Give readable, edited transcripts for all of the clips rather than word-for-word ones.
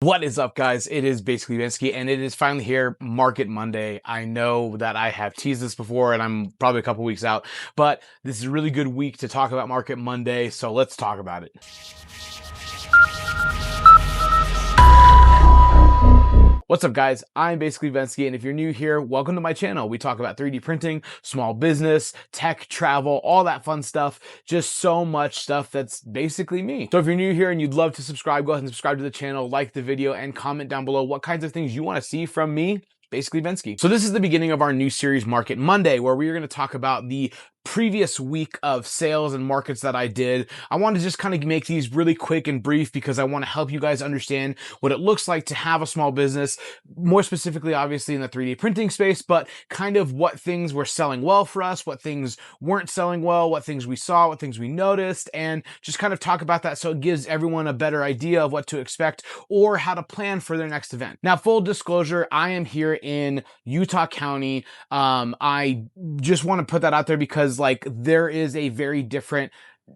What is up, guys? It is basically Vinsky, and it is finally here, Market Monday. I know that I have teased this before, and I'm probably a couple weeks out, but this is a really good week to talk about Market Monday, so let's talk about it. What's up, guys? I'm basically Vinsky, and if you're new here, welcome to my channel. We talk about 3D printing, small business, tech, travel, all that fun stuff. Just so much stuff that's basically me. So if you're new here and you'd love to subscribe, go ahead and subscribe to the channel, like the video, and comment down below what kinds of things you want to see from me. Basically Vinsky. So this is the beginning of our new series, Market Monday, where we are going to talk about the previous week of sales and markets that I did. I want to just kind of make these really quick and brief because I want to help you guys understand what it looks like to have a small business, more specifically, obviously, in the 3D printing space, but kind of what things were selling well for us, what things weren't selling well, what things we saw, what things we noticed, and just kind of talk about that so it gives everyone a better idea of what to expect or how to plan for their next event. Now, full disclosure, I am here in Utah County. I just want to put that out there because there is a very different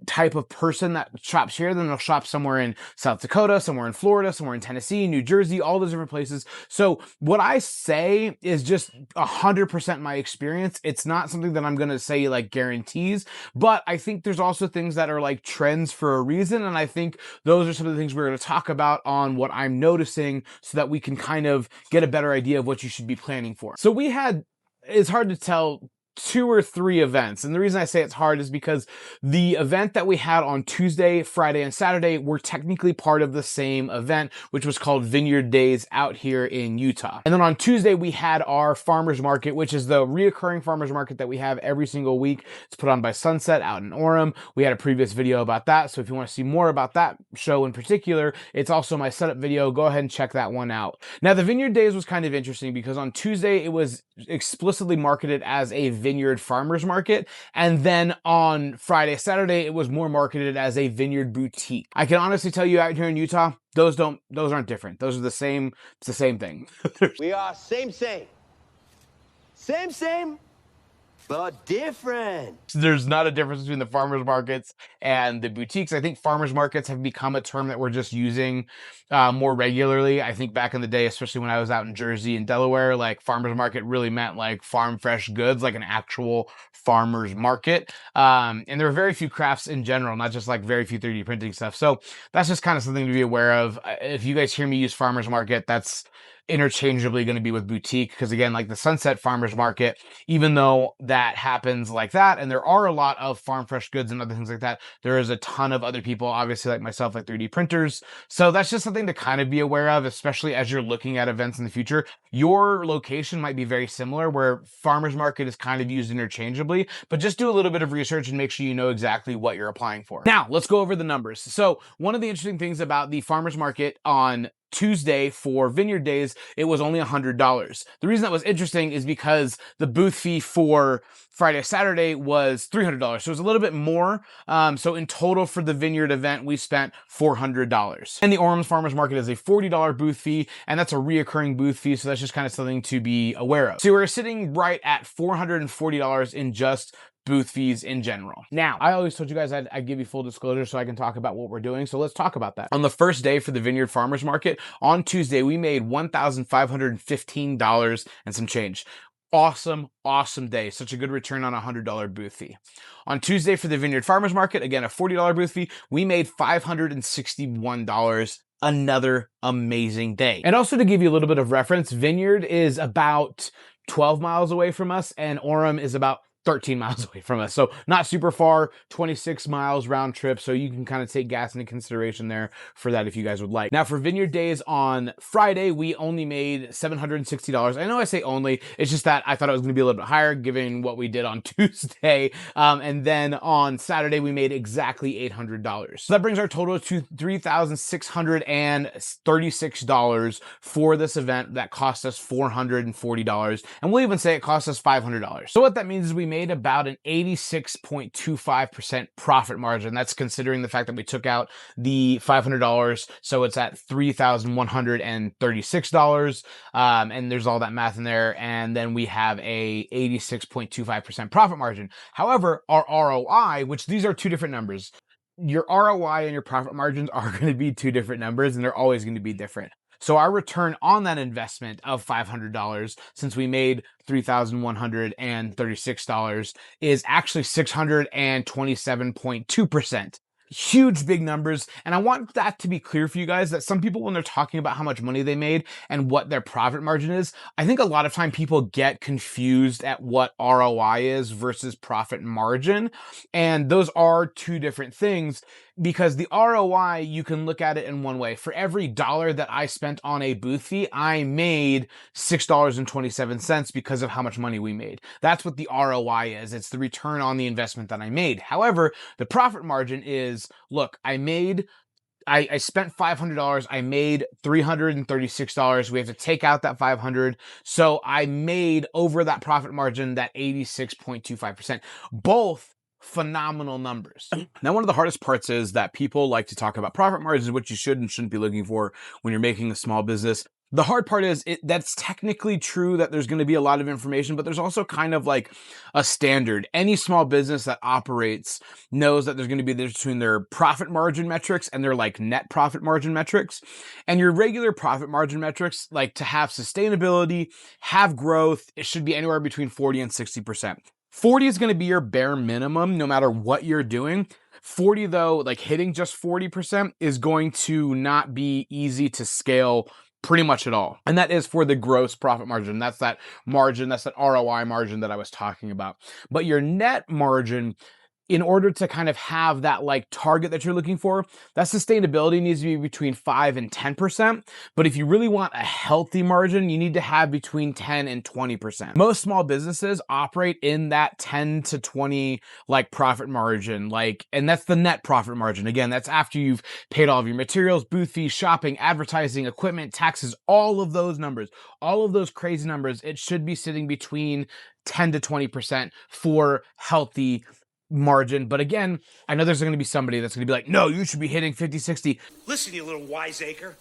type of person that shops here than they'll shop somewhere in South Dakota, somewhere in Florida, somewhere in Tennessee, New Jersey, all those different places. So what I say is just 100% my experience. It's not something that I'm going to say like guarantees, but I think there's also things that are like trends for a reason. And I think those are some of the things we're going to talk about on what I'm noticing so that we can kind of get a better idea of what you should be planning for. So it's hard to tell, 2 or 3 events. And the reason I say it's hard is because the event that we had on Tuesday, Friday, and Saturday were technically part of the same event, which was called Vineyard Days out here in Utah. And then on Tuesday, we had our farmers market, which is the reoccurring farmers market that we have every single week. It's put on by Sunset out in Orem. We had a previous video about that. So if you want to see more about that show in particular, it's also my setup video. Go ahead and check that one out. Now, the Vineyard Days was kind of interesting because on Tuesday, it was explicitly marketed as a vineyard farmers market, and then on Friday, Saturday, it was more marketed as a vineyard boutique. I can honestly tell you, out here in Utah, those aren't different. Those are the same. It's the same thing. We are same, but different. There's not a difference between the farmers markets and the boutiques. I think farmers markets have become a term that we're just using more regularly. I think back in the day, especially when I was out in Jersey and Delaware, like farmers market really meant like farm fresh goods, like an actual farmers market. And there were very few crafts in general, not just like very few 3D printing stuff. So that's just kind of something to be aware of. If you guys hear me use farmers market, that's interchangeably going to be with boutique, because again, like the Sunset Farmers Market, even though that happens like that, and there are a lot of farm fresh goods and other things like that, there is a ton of other people, obviously like myself, like 3D printers. So that's just something to kind of be aware of, especially as you're looking at events in the future. Your location might be very similar, where farmers market is kind of used interchangeably, but just do a little bit of research and make sure you know exactly what you're applying for. Now, let's go over the numbers. So one of the interesting things about the farmers market on Tuesday for Vineyard Days, it was only $100. The reason that was interesting is because the booth fee for Friday, Saturday was $300. So it was a little bit more. So in total for the Vineyard event, we spent $400. And the Orem Farmers Market is a $40 booth fee, and that's a reoccurring booth fee. So that's just kind of something to be aware of. So we're sitting right at $440 in just booth fees in general. Now, I always told you guys I'd give you full disclosure so I can talk about what we're doing. So let's talk about that. On the first day for the Vineyard Farmers Market, on Tuesday, we made $1,515 and some change. Awesome day. Such a good return on a $100 booth fee. On Tuesday for the Vineyard Farmers Market, again, a $40 booth fee, we made $561. Another amazing day. And also to give you a little bit of reference, Vineyard is about 12 miles away from us, and Orem is about 13 miles away from us. So not super far, 26 miles round trip. So you can kind of take gas into consideration there for that if you guys would like. Now for Vineyard Days on Friday, we only made $760. I know I say only, it's just that I thought it was gonna be a little bit higher given what we did on Tuesday. And then on Saturday, we made exactly $800. So that brings our total to $3,636 for this event that cost us $440. And we'll even say it cost us $500. So what that means is we made about an 86.25% profit margin. That's considering the fact that we took out the $500. So it's at $3,136. And there's all that math in there. And then we have a 86.25% profit margin. However, our ROI, which these are two different numbers, your ROI and your profit margins are going to be two different numbers, and they're always going to be different. So our return on that investment of $500, since we made $3,136, is actually 627.2%. Huge big numbers. And I want that to be clear for you guys that some people, when they're talking about how much money they made and what their profit margin is, I think a lot of time people get confused at what ROI is versus profit margin. And those are two different things, because the ROI, you can look at it in one way. For every dollar that I spent on a booth fee, I made $6.27 because of how much money we made. That's what the ROI is. It's the return on the investment that I made. However, the profit margin is, look, I spent $500. I made $336. We have to take out that 500. So I made over that profit margin, that 86.25%. Both phenomenal numbers. Now, one of the hardest parts is that people like to talk about profit margins, which you should and shouldn't be looking for when you're making a small business. The hard part is that's technically true that there's going to be a lot of information, but there's also kind of like a standard. Any small business that operates knows that there's going to be this between their profit margin metrics and their like net profit margin metrics. And your regular profit margin metrics, like to have sustainability, have growth, it should be anywhere between 40 and 60%. 40 is going to be your bare minimum no matter what you're doing. 40 though, like hitting just 40% is going to not be easy to scale pretty much at all. And that is for the gross profit margin. That's that margin, that's that ROI margin that I was talking about. But your net margin, in order to kind of have that like target that you're looking for, that sustainability needs to be between 5 and 10%. But if you really want a healthy margin, you need to have between 10 and 20%. Most small businesses operate in that 10 to 20 like profit margin, and that's the net profit margin. Again, that's after you've paid all of your materials, booth fees, shopping, advertising, equipment, taxes, all of those numbers, all of those crazy numbers. It should be sitting between 10 to 20% for healthy margin. But again, I know there's going to be somebody that's going to be like, no, you should be hitting 50, 60. Listen, you little wiseacre.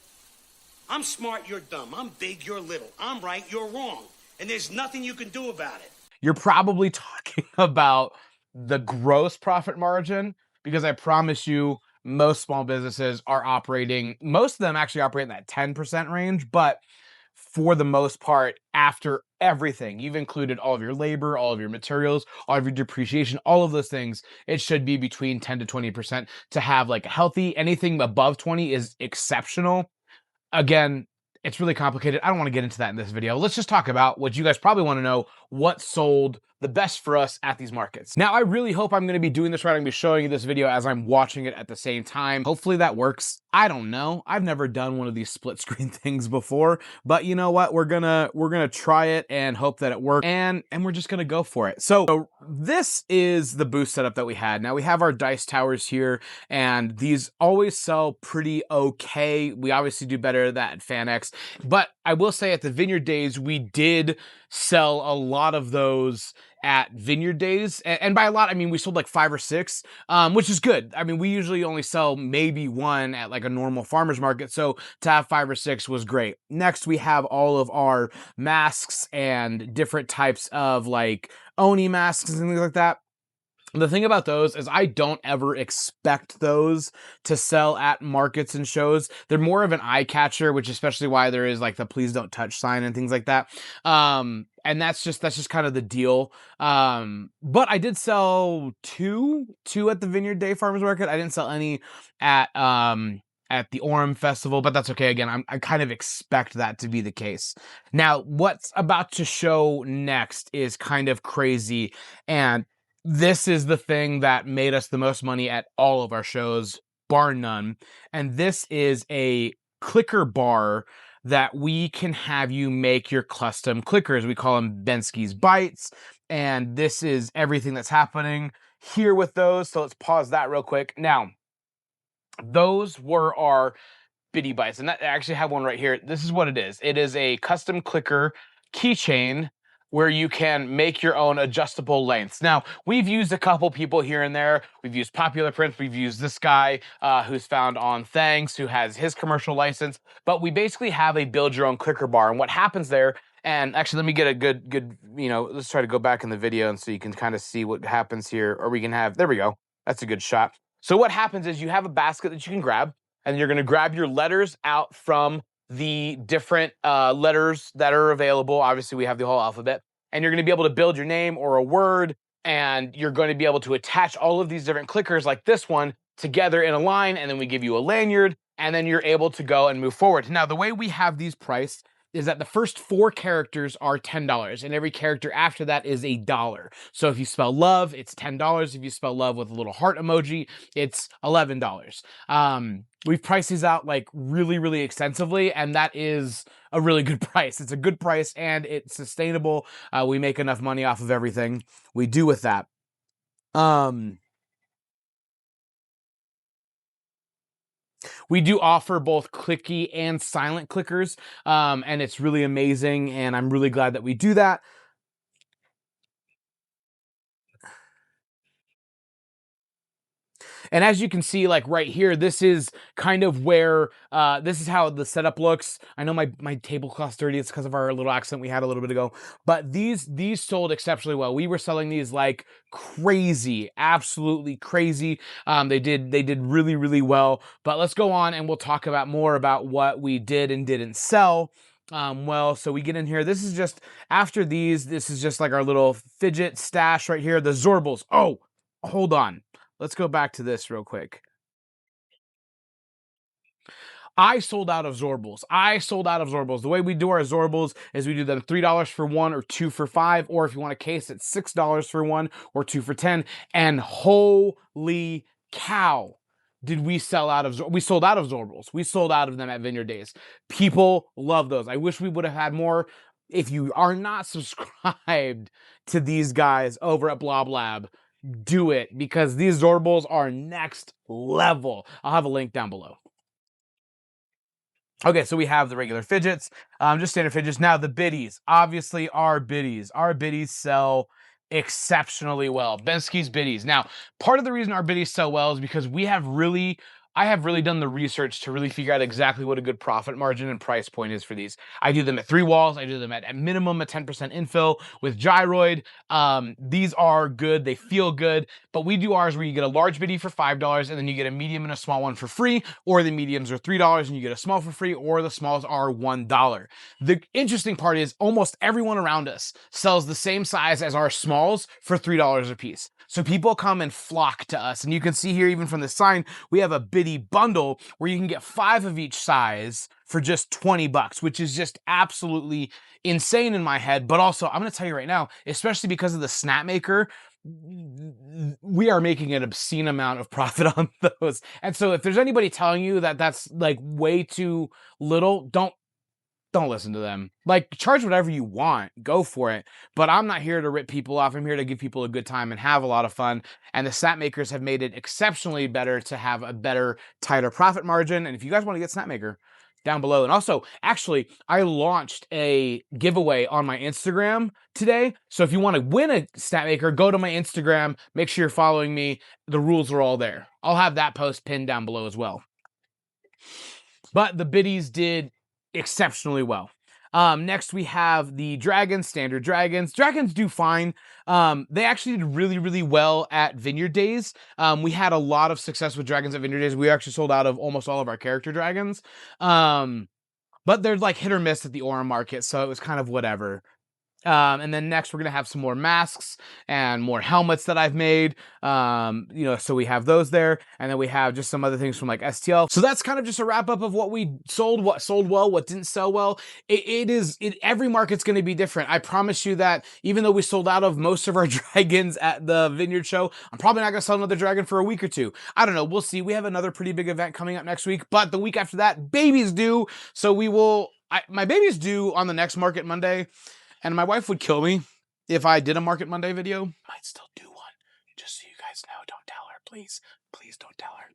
I'm smart, you're dumb. I'm big, you're little. I'm right, you're wrong. And there's nothing you can do about it. You're probably talking about the gross profit margin, because I promise you, most small businesses are operating, most of them actually operate in that 10% range, but for the most part, after everything, you've included all of your labor, all of your materials, all of your depreciation, all of those things, it should be between 10 to 20% to have like a healthy. Anything above 20 is exceptional. Again, it's really complicated. I don't want to get into that in this video. Let's just talk about what you guys probably want to know: what sold the best for us at these markets. Now, I really hope I'm going to be doing this right. I'm going to be showing you this video as I'm watching it at the same time. Hopefully that works. I don't know. I've never done one of these split screen things before, but you know what? We're gonna try it and hope that it works, and we're just gonna go for it. So this is the booth setup that we had. Now we have our dice towers here, and these always sell pretty okay. We obviously do better at that at FanX, but I will say at the Vineyard Days, we did sell a lot of those at Vineyard Days. And by a lot, I mean, we sold like 5 or 6, which is good. I mean, we usually only sell maybe 1 at like a normal farmer's market. So to have 5 or 6 was great. Next, we have all of our masks and different types of like Oni masks and things like that. The thing about those is I don't ever expect those to sell at markets and shows. They're more of an eye catcher, which is especially why there is like the please don't touch sign and things like that. And that's just kind of the deal. But I did sell two at the Vineyard Day Farmers Market. I didn't sell any at the Orem Festival, but that's okay. Again, I kind of expect that to be the case. Now, what's about to show next is kind of crazy, and this is the thing that made us the most money at all of our shows, bar none. And this is a clicker bar that we can have you make your custom clickers. We call them Bensky's Bites. And this is everything that's happening here with those. So let's pause that real quick. Now, those were our Bitty Bites. And I actually have one right here. This is what it is. It is a custom clicker keychain where you can make your own adjustable lengths. Now, we've used a couple people here and there. We've used Popular Prints. We've used this guy who's found on Thanks, who has his commercial license. But we basically have a build your own clicker bar. And what happens there, and actually let me get a good, let's try to go back in the video and so you can kind of see what happens here. Or we can have, there we go. That's a good shot. So what happens is you have a basket that you can grab, and you're gonna grab your letters out from the different letters that are available. Obviously, we have the whole alphabet, and you're going to be able to build your name or a word, and you're going to be able to attach all of these different clickers like this one together in a line, and then we give you a lanyard, and then you're able to go and move forward. Now, the way we have these priced is that the first 4 characters are $10, and every character after that is $1. So if you spell love, it's $10. If you spell love with a little heart emoji, it's $11. We've priced these out like really, really extensively, and that is a really good price. It's a good price, and it's sustainable. We make enough money off of everything we do with that. We do offer both clicky and silent clickers, and it's really amazing, and I'm really glad that we do that. And as you can see, like right here, this is kind of where, this is how the setup looks. I know my tablecloth's dirty. It's because of our little accident we had a little bit ago. But these sold exceptionally well. We were selling these like crazy, absolutely crazy. They did really, really well. But let's go on and we'll talk about more about what we did and didn't sell. Well, so we get in here. This is just, after these, this is just like our little fidget stash right here. The Zorbles. Oh, hold on. Let's go back to this real quick. I sold out of Zorbles. The way we do our Zorbles is we do them $3 for 1 or 2 for 5, or if you want a case, it's $6 for 1 or 2 for 10. And holy cow, did we sell out of we sold out of Zorbles. We sold out of them at Vineyard Days. People love those. I wish we would have had more. If you are not subscribed to these guys over at Blob Lab, do it, because these Zorbles are next level. I'll have a link down below. Okay, so we have the regular fidgets, just standard fidgets. Now the biddies, obviously our biddies sell exceptionally well. Bensky's biddies. Now, part of the reason our biddies sell well is because I have really done the research to really figure out exactly what a good profit margin and price point is for these. I do them at 3 walls. I do them at minimum a 10% infill with gyroid. These are good. They feel good. But we do ours where you get a large biddy for $5 and then you get a medium and a small one for free, or the mediums are $3 and you get a small for free, or the smalls are $1. The interesting part is almost everyone around us sells the same size as our smalls for $3 a piece. So people come and flock to us. And you can see here, even from the sign, we have a biddy bundle where you can get 5 of each size for just $20, which is just absolutely insane in my head. But also, I'm going to tell you right now, especially because of the snap maker, we are making an obscene amount of profit on those. And so if there's anybody telling you that that's like way too little, don't listen to them. Like, charge whatever you want, go for it. But I'm not here to rip people off. I'm here to give people a good time and have a lot of fun. And the snap makers have made it exceptionally better to have a better, tighter profit margin. And if you guys want to get snap maker, down below. And also, actually, I launched a giveaway on my Instagram today. So if you want to win a snap maker, go to my Instagram, make sure you're following me. The rules are all there. I'll have that post pinned down below as well. But the biddies did exceptionally well. Next, we have the dragons, standard dragons. Dragons do fine. They actually did really, really well at Vineyard Days. We had a lot of success with dragons at Vineyard Days. We actually sold out of almost all of our character dragons. But they're like hit or miss at the Aura market, so it was kind of whatever. And then next, we're going to have some more masks and more helmets that I've made. So we have those there. And then we have just some other things from like STL. So that's kind of just a wrap up of what we sold, what sold well, what didn't sell well. Every market's going to be different. I promise you that even though we sold out of most of our dragons at the Vineyard show, I'm probably not going to sell another dragon for a week or two. I don't know. We'll see. We have another pretty big event coming up next week, but the week after that, babies due. So my baby's due on the next Market Monday. And my wife would kill me if I did a Market Monday video. Might still do one, just so you guys know. Don't tell her, please. Please don't tell her.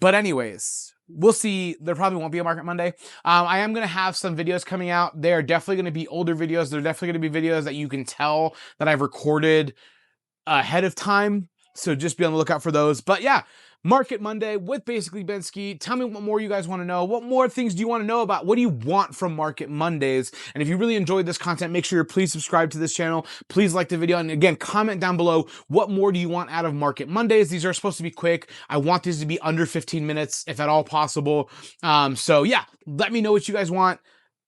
But anyways, we'll see. There probably won't be a Market Monday. I am going to have some videos coming out. They're definitely going to be older videos. They're definitely going to be videos that you can tell that I've recorded ahead of time. So just be on the lookout for those. But yeah, Market Monday with Basically Bensky. Tell me what more you guys want to know. What more things do you want to know about? What do you want from Market Mondays? And if you really enjoyed this content, make sure you're please subscribe to this channel. Please like the video. And again, comment down below, what more do you want out of Market Mondays? These are supposed to be quick. I want these to be under 15 minutes, if at all possible. So yeah, let me know what you guys want.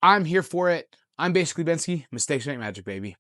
I'm here for it. I'm Basically Bensky. Mistakes make magic, baby.